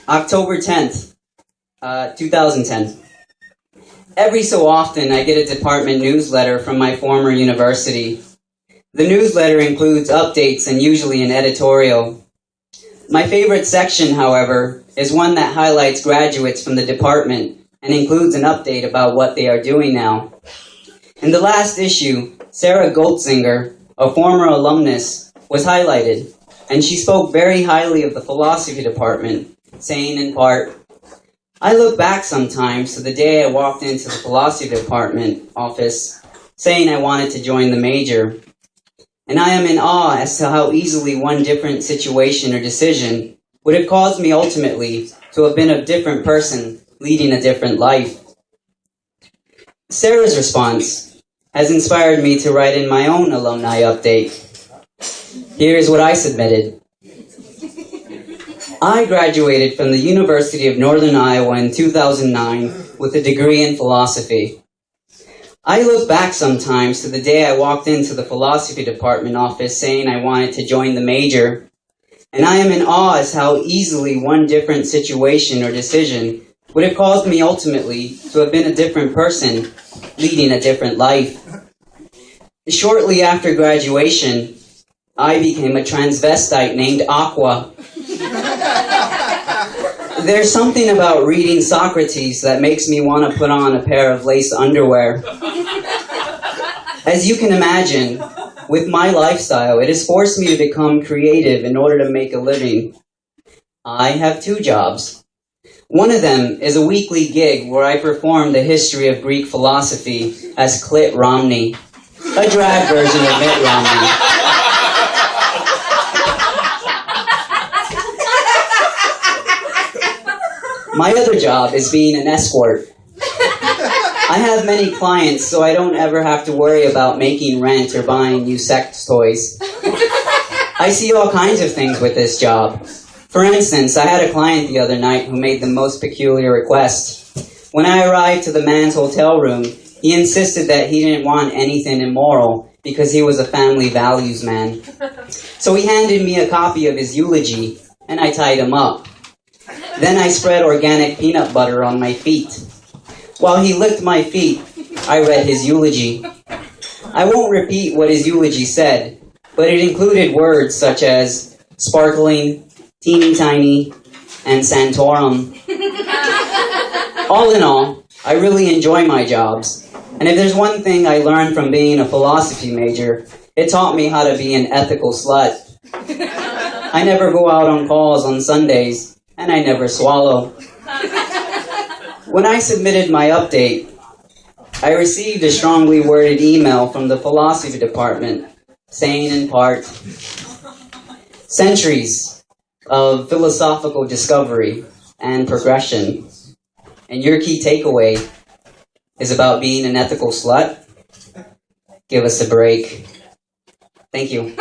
October 10th, 2010. Every so often, I get a department newsletter from my former university. The newsletter includes updates and usually an editorial. My favorite section, however, is one that highlights graduates from the department and includes an update about what they are doing now. In the last issue, Sarah Goltzinger, a former alumnus, was highlighted, and she spoke very highly of the philosophy department, saying in part, "I look back sometimes to the day I walked into the philosophy department office saying I wanted to join the major, and I am in awe as to how easily one different situation or decision would have caused me ultimately to have been a different person leading a different life." Sarah's response has inspired me to write in my own alumni update. Here's what I submitted. I graduated from the University of Northern Iowa in 2009 with a degree in philosophy. I look back sometimes to the day I walked into the philosophy department office saying I wanted to join the major, and I am in awe as how easily one different situation or decision would have caused me ultimately to have been a different person, leading a different life. Shortly after graduation, I became a transvestite named Aqua. There's something about reading Socrates that makes me want to put on a pair of lace underwear. As you can imagine, with my lifestyle, it has forced me to become creative in order to make a living. I have two jobs. One of them is a weekly gig where I perform the history of Greek philosophy as Clit Romney, a drag version of Mitt Romney. My other job is being an escort. I have many clients, so I don't ever have to worry about making rent or buying new sex toys. I see all kinds of things with this job. For instance, I had a client the other night who made the most peculiar request. When I arrived to the man's hotel room, he insisted that he didn't want anything immoral because he was a family values man. So he handed me a copy of his eulogy, and I tied him up. Then I spread organic peanut butter on my feet. While he licked my feet, I read his eulogy. I won't repeat what his eulogy said, but it included words such as sparkling, teeny tiny, and Santorum. All in all, I really enjoy my jobs. And if there's one thing I learned from being a philosophy major, it taught me how to be an ethical slut. I never go out on calls on Sundays, and I never swallow. When I submitted my update, I received a strongly worded email from the philosophy department saying in part, "Centuries of philosophical discovery and progression, and your key takeaway is about being an ethical slut? Give us a break." Thank you.